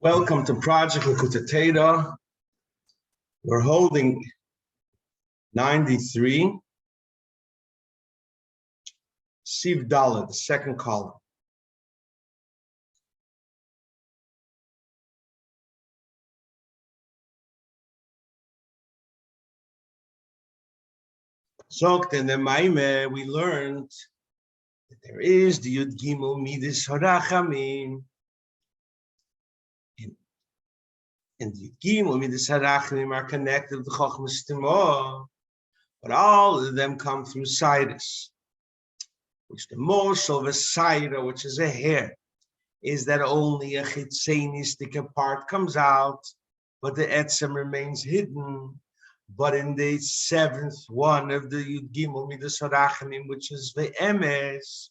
Welcome to Project Likkutei Torah. We're holding 93, Siv Dalet, the second column. So in the Maasei, we learned that there is the Yud Gimel Midas Harachamim. And the Gimel Midas Harachamim are connected to the Chochmas Timo, but all of them come through Sidus, which the morsel of a Sida, which is a hair, is that only a chitzenistic part comes out, but the etzem remains hidden. But in the seventh one of the Yud Gimel Midas Harachamim, which is the Emes,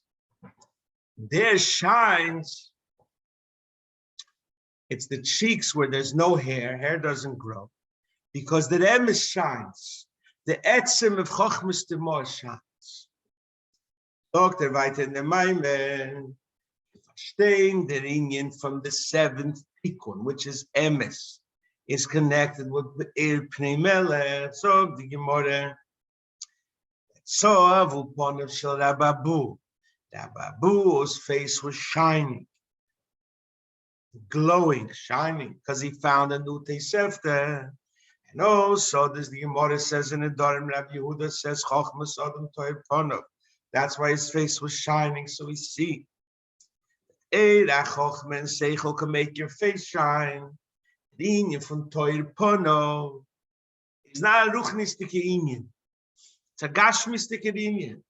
there shines. It's the cheeks where there's no hair. Hair doesn't grow, because the Emes shines. The etzem of Chochmas Timo shines. Dr. Weiter in the Maimon, verstehen der Inyan from the seventh Tikkun, which is Emes, is connected with the Pnei Melech. So the Gemara, so upon of Shel Rababu, Rababu's face was shining, glowing, shining, because he found a new Tosefta. And also, this the Gemara says in the Dorim, Rabbi Yehuda says, Chochmas Adam Toyer Ponov. That's why his face was shining, so we see. Eira Chochma and Seichel can make your face shine. The Inyan from Toyer Ponov is not a Ruchnistic Inyan. It's a Gashmistic Inyan.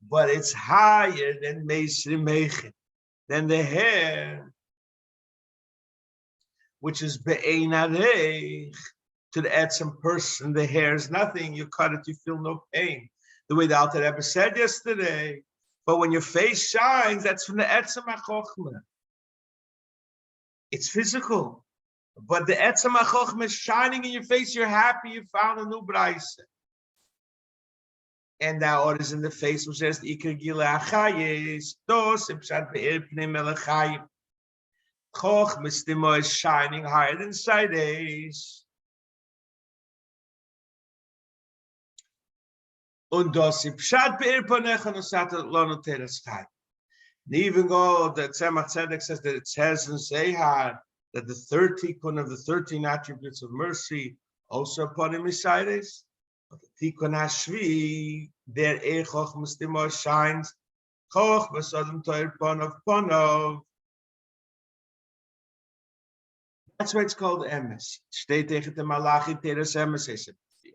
But it's higher than Meisri Mechin, than the hair, which is Be'ein Areich. To the etzem person, the hair is nothing. You cut it, you feel no pain. The way the Alter Rebbe said yesterday. But when your face shines, that's from the etzem HaChochmah. It's physical. But the etzem HaChochmah is shining in your face. You're happy you found a new Braise. And now what is in the face, which says, Iker Gila Achayes, Dos, Ipshat Be'er Pnei Melechayim. Chochmas Timo is shining higher than Sidus. Und das Ipshat Be'er Ponecha Nosata Lono Teres Chai. Even though the Tzemach Tzedek says that it says in Seihar that the 13 of the 13 attributes of mercy also upon him is Sidus. But the Tikkun Hashvi, there Chochmas Timo shines. Chochmas Adam Toyer Ponov. That's why it's called Emes. Steht tegen de Malachi Teres Emes is it. It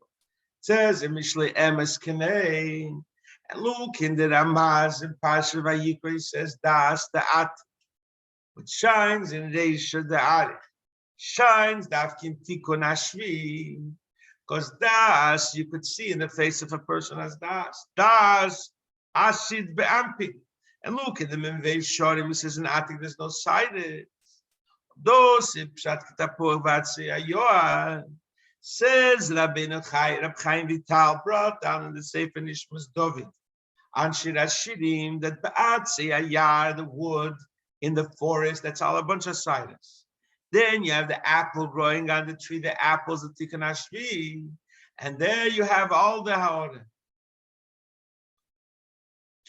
says in Mishle Emes Kenei. And look in the Ramaz in Parshas Vayikra, he says Das the At, which shines in Reisha the Arich. Shines Davkin Tikkun Hashvi, because Das you could see in the face of a person as Das. Das Asid Be'ampik. And look in the Memvei Shorim, it says in Atik there's no side. Those Pshat Kitapur Vatsi Ayoa says Rabbi Chaim Vital brought down in the Sefer Nishmas David on Shirashirim that Ba'atzi Ayar, the wood in the forest, that's all a bunch of silence. Then you have the apple growing on the tree, the apples of Tikkun Hashvi, and there you have all the Haorah.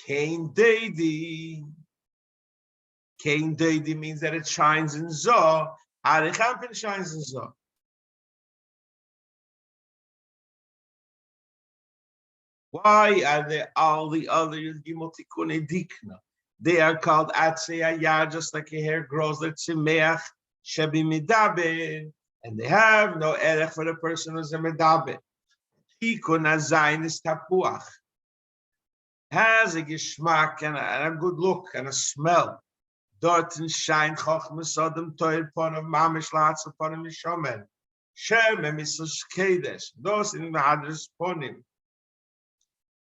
Kain Deidi. Kain Deidi means that it shines in Zoh. Arichampin shines in Zoh. Why are there all the other Gimel Tikkun Dikna? They are called Atzei Ayar, just like a hair grows, like Tzimeach Shebi Midaber, and they have no erech for the person who's a Midaber. Tikkun Azayin is Tapuach. Has a geschmack and a good look and a smell. Dort and shine Chochmas Adam Toyer Ponov Mamish Latz upon him Shomer. Shem Misos Kedesh. Those in the Hadras Ponim.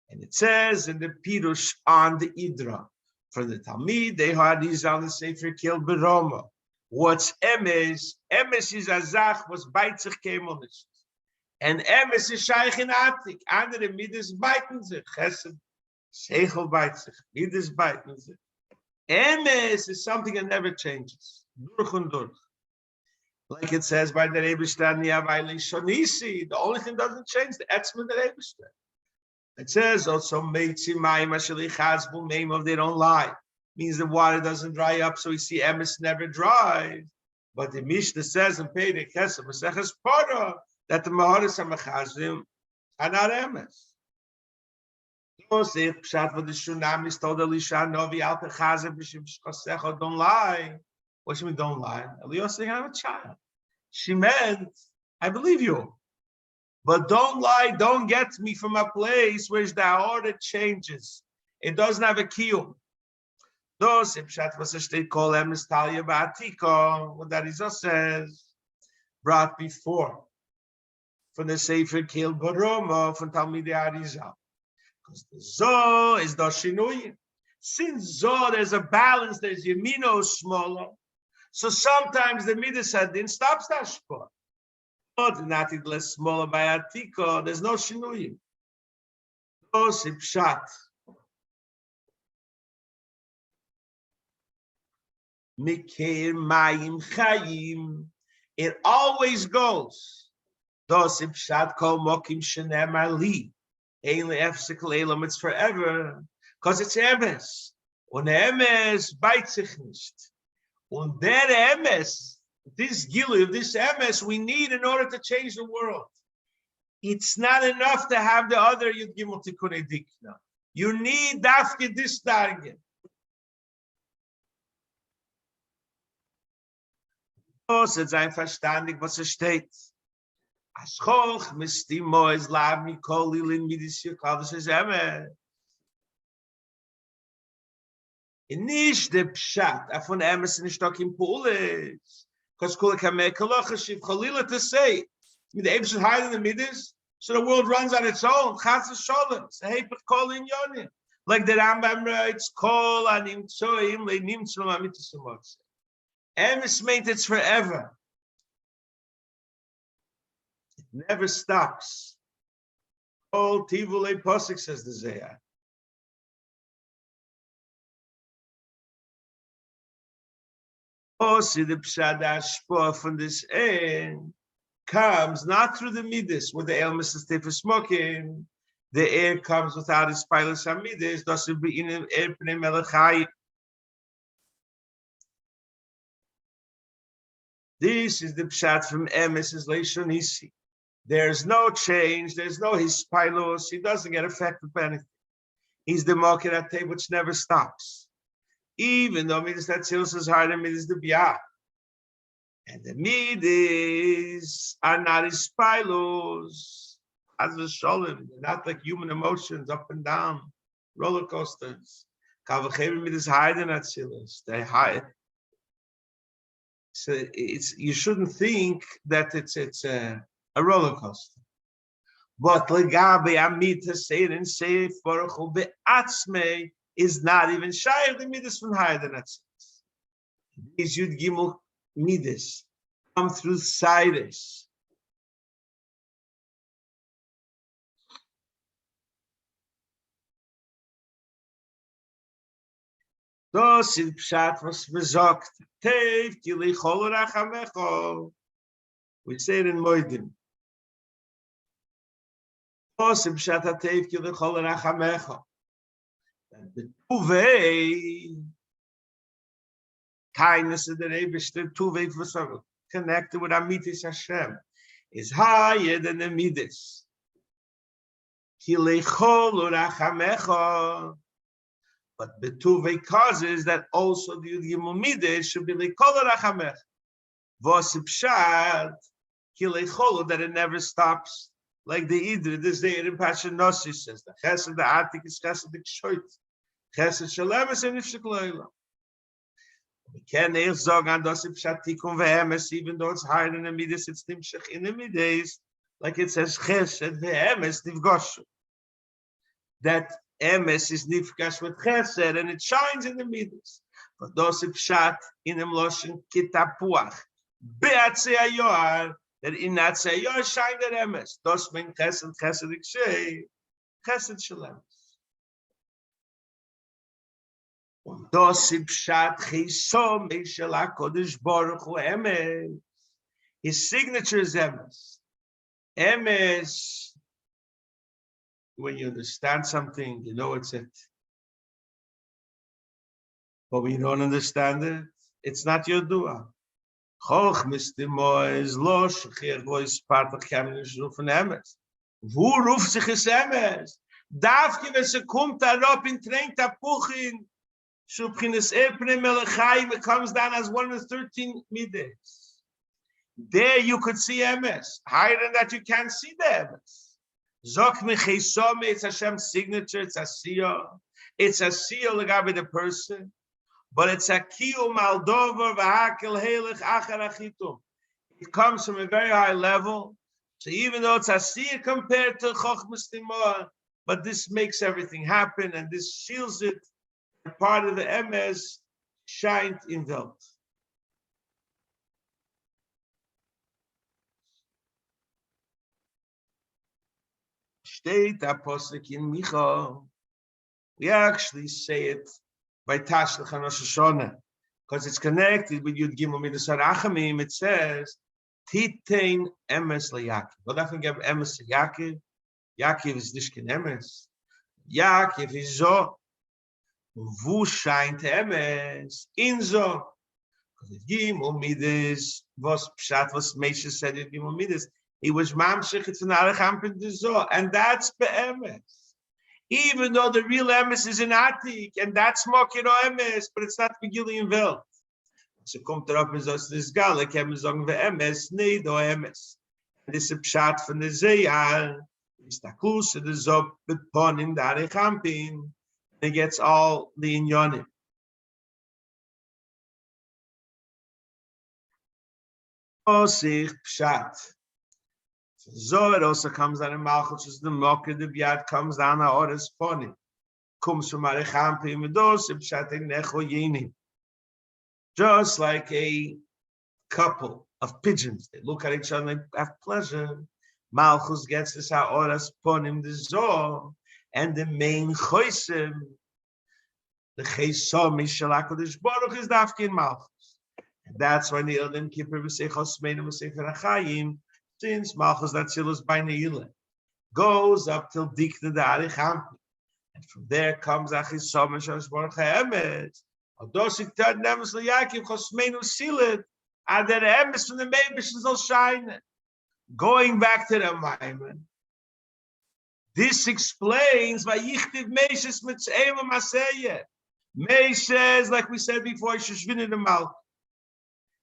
And it says in the Pirush on the Idra, for the Talmid, they had these on the Sefer Kil Beroma. What's Emes? Emes is Azach, was Beitzich Kemonish. And Emes is Shaykh in Atik. Andere Midas Beiten sich. Chesed, Seichel Beitzich. Midas Beiten sich. Emes is something that never changes. Durch und durch. Like it says by the Rebishtan, the only thing doesn't change, the etzman the Rebishtan. It says also, they don't lie. Means the water doesn't dry up, so we see emes never dries. But the Mishnah says in Perek Chesed, Maseches Para, that the Maharis HaMechazim are not emes. Don't lie. What do you mean, don't lie? Eliyahu saying, I'm a child. She meant, I believe you. But don't lie, don't get me from a place where the order changes. It doesn't have a kiyum. Those, if Pshat was a state called Emistalia Ba'atiko, what that Izah says, brought before from the Sefer Kil Baroma from Talmidei Arizal. Because the Zoh is the Shinuyim. Since Zoh, there's a balance, there's Yemino Shmolo. So sometimes the Midas Hadin stops that spot. But not less smaller by Atiko, there's no Shinuyim. Those Pshat. Mikir Mayim Chayim. It always goes. Those Pshat Kol Mokim Shenem Ali. It's forever. Because it's Emes. Und Emes beißt sich nicht. Und der Emes, this Gilu, this Emes, we need in order to change the world. It's not enough to have the other Yud Gimel Tikkun Dikna. You need dafke this target. Es ist ein verstandig, was steht. Aschoch mistimo es lab mikol lilin midis yekavus es emes. Nicht der Pshat, von emes in stock in Polish. Because kol kamekalach shiv chalila to say, with the apes higher than the midis, so the world runs on its own. Chas v'sholem, hepech kol in yonim. Like the Rambam writes, kol anim tzoim leinim tzlom amitus amotze. Emes means it's forever. It never stops. Kol tivulei posik, says the Zayah. See the pshad ashpa from this end comes not through the midas where the elmas is for smoking. The air comes without its pilot midas. Doesn't be in air melachai. This is the pshad from emes is leishonisi. There's no change. There's no his pilos. He doesn't get affected by anything. He's the market at table which never stops. Even though Midas Tatzilus is higher than Midas the Biyah. And the Midas are not his spilos, as a sholem, not like human emotions, up and down, roller coasters. Kavachevim Midas higher than Tatzilus. They're higher. So you shouldn't think that it's a roller coaster. But Legabe Amita Seir and Seir Baruch Be'atzmei is not even shy of the midas from higher than that. These Yud Gimel midas come through Cyrus. Das in Pshat was besorgt. Tev kili chol rachamecho. We say it in Moedim. Das in Pshat tev kili chol rachamecho. The Tuvei, kindness of the Rebbe, the Tuvei for connected with Amitis Hashem, is higher than the Midas. But the Tuvei causes that also the Yud Midas should be Lechol Rachamech. Vosip Shad, Kilechol, that it never stops. Like the Idri, this day in Pasha Nossi says, the Chesed, the Atik is Chesed, the Kshoit. Chesed Shalem is in Ifshikloila. We can't zog on Dosip Shatikun Vehemes, even though it's higher than the Midas, it's Nimshach in the Midas, like it says Chesed Vehemes Nivgoshu. That Emes is Nivgash with Chesed, and it shines in the Midas. But Dosip Shat in the Mloshin Kitapuach, Beatzei Ayoar, that in that say you shine that emes. Dos men chesed ikshay, chesed shalem. Dos ipshat chisom meishel hakodesh baruch hu emes. His signature is emes. Emes, when you understand something, you know it's it. But when you don't understand it, it's not your dua. Choch mistimo is lo shechir lo is part of cheminish rufen emes. Wo ruft sich es emes? Darf je, wenn sie kommt, arop in train tapuchin, shubchines epne melechayim, it comes down as one of the 13 midas. There you could see emes. Higher than that, you can't see the emes. Zok mechesome, it's Hashem's signature, it's a seal. It's a seal legabe the person. But it's a kiyum al dover v'hakel heilich achar achitum. It comes from a very high level. So even though it's a seer compared to chochmas timor, but this makes everything happen, and this shields it. And part of the emes shined in Welt. Steht apostle in Micha. We actually say it by Tashlach and Rosh Hashanah, because it's connected with Yud Gimel Midas HaRachamim. It says, Titein emes leYaakov. What I think of emes to Yaakov? Yaakov is Dishkin emes. Yaakov is zo. Vu scheint emes in zo. Because Gimel Midas was Pshat, was Moshe said in Gimel Midas. He was mamshich it's an Aracham in zo, and that's be'emes. Even though the real emes is in Atik, and that's Mokiro emes, but it's not Megillah in Welt. So kommt up in this Gala, can we say emes, nee, do emes. And this is a pshat from the Zeyar, is the klus, the zob, the ponim, the Arichampin, and it gets all the inyonim. Osich pshat. So it also comes down in Malchus, is the Mokker, the Biad comes down our Oris Pony. Comes from Arichampi Medos, Pshating Necho Yini. Just like a couple of pigeons. They look at each other and they have pleasure. Malchus gets this Oris Ponim, the Zor, and the main Choisim, the Chesom, Mishalakodesh Baruch is Dafkin Malchus. And that's why the Yom Kippur, V'seichos Meinu, V'sefer HaChayim, since Malchus Datzilus by Neila goes up till Dikna the Arichampi, and from there comes Achisom and Shosh Baruch HaEmes. Odosik Tad Nemes LeYaakov Chosmeinu Silet, and the Emes from the Meibish will shine. Going back to the Maimon, this explains why Yichtiv Meishes Mitzayim Maasei. Meishes, like we said before, Shishvin in the Malchus.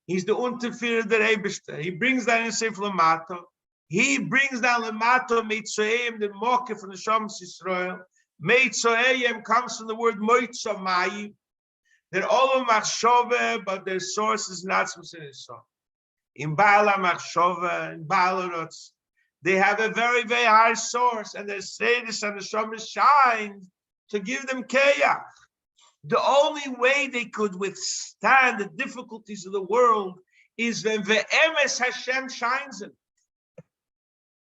He's the Unterführer der Eibishter. He brings down in Sefer Lamato. He brings down Lamato, Meitzoeim, the Mokke from the Shams Yisrael. Meitzoeim comes from the word Moitzomayim. They're all of Machshove, but their source is not specific. In Baal Machshove, in Baal Rotz, they have a very, very high source, and their Sedish and the Shams shine to give them Keyach. The only way they could withstand the difficulties of the world is when the emes Hashem shines in.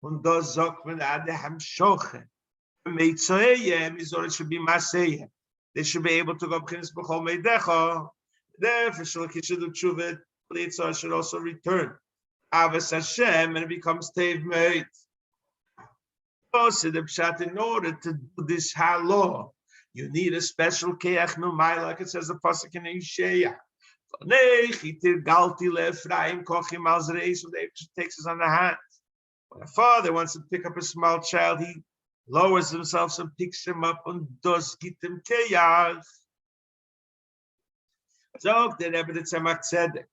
Und das sagt man Adem Shoche. Meitzoyem is or it should be Maasei. They should be able to go B'chinas B'chol Meidecha. Therefore, Shalakishu Tshuvet, Litzah should also return. Avas Hashem, and it becomes Tev Meit. Also, the Pshat, in order to do this halaw, you need a special keach numai, like it says the pasuk in Yeshaya. So the takes us on the hand. When a father wants to pick up a small child, he lowers himself and picks him up and does get him keach. So the Rebbe the Tzemach Tzedek.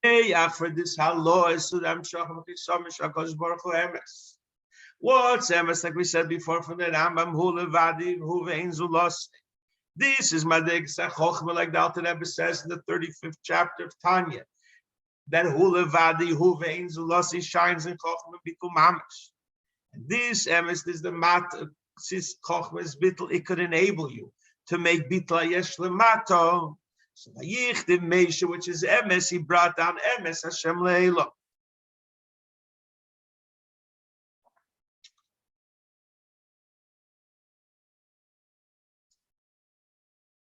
Keach for this halaw is to them shacham kisomish HaKadosh Baruch Hu emes. What's emes, like we said before from the Rambam, hu levadi, hu ve'ein zulos. This is Madeg Sachochma, like the Alter Rebbe says in the 35th chapter of Tanya, that hu levadi, hu ve'ein zulos shines in Chochma bitul mamash. And this emes is the mat, since Chochma is bitul, it could enable you to make bitul yesh lemato. So Vayichtiv Meisha, which is emes, he brought down emes Hashem le'elo.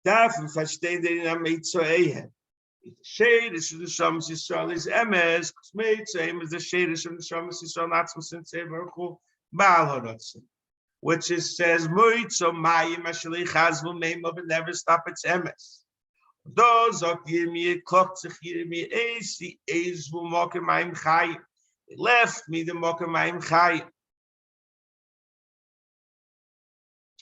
Darf verstehen den Meitzoehem. Shadish of the Shamas Yisrael is emes, made same as the Shadish of the Shamas Yisrael, not some Severchu, Baal Haratzin, which is says, Moitzo Mayim Ashali Chazvu Meim of never stop its emes. Those of Yirmi, Klotzich Yirmi, Esi, Ezvu Mokamayim Chayim. They left me the Mokamayim Chayim.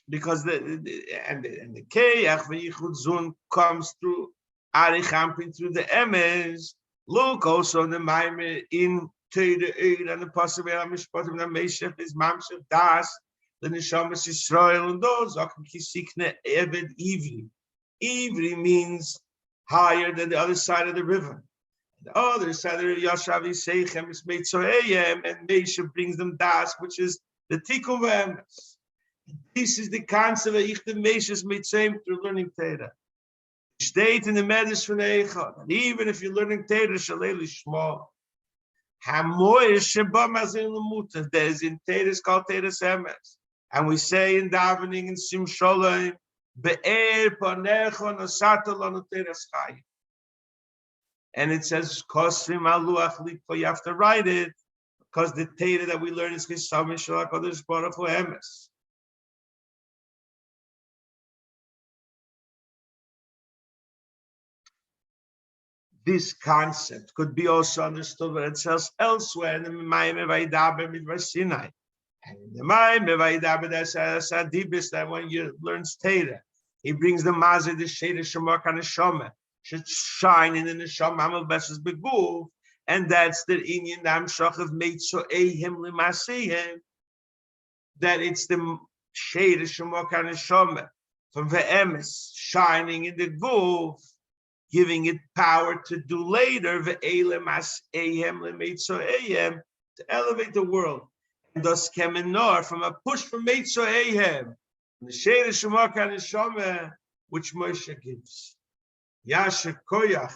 Because the Keyach V'yichud Zun comes through Arichampin through the Emes. Look also the Maimir in Teire Eid and the Pasabel Mishpatim the Meshef is Mamshef Das, the Neshamas Yisrael, and those Akim Kisikne Eved Ivri. Ivri means higher than the other side of the river. The other side of the Yashavi Seichem is made Soeyem, and Mesha brings them Das, which is the Tikkun V'Emes. This is the concept of Ichtem Mesha's Mitzvah through learning Torah. State in the Medrash from Eichad, and even if you're learning Torah, Shaleli Shmo, Hamoy Sheba Mazin Lemuta, there's in Torah is called Torah Emes, and we say in davening in Sim Sholem, Be'er Panecho Nosata Lanu Torah Chayim, and it says Kosim Aluach Likpo. You have to write it because the Torah that we learn is Chisam Shalach Kodesh Baruch Hu Emes. This concept could be also understood when it says elsewhere in the Maimeh Vaydaber Midvar Sinai. And in the Maimeh Vaydaber, there's a Sadibis that when you learn Torah, he brings the Maasei, the Sheder Shemok and Neshama, should shine in the Neshama Amal Beshes Beguv, and that's the Inyan Dam Shach of Meitzo Ehim Limaseihem, that it's the Sheder Shemok and Neshama from the Emes shining in the Guv, giving it power to do later, to elevate the world. And thus Kemenor, from a push from Meitzo Ehem, the Sheder Shemok HaNeshama, which Moshe gives. Yasher Koyach.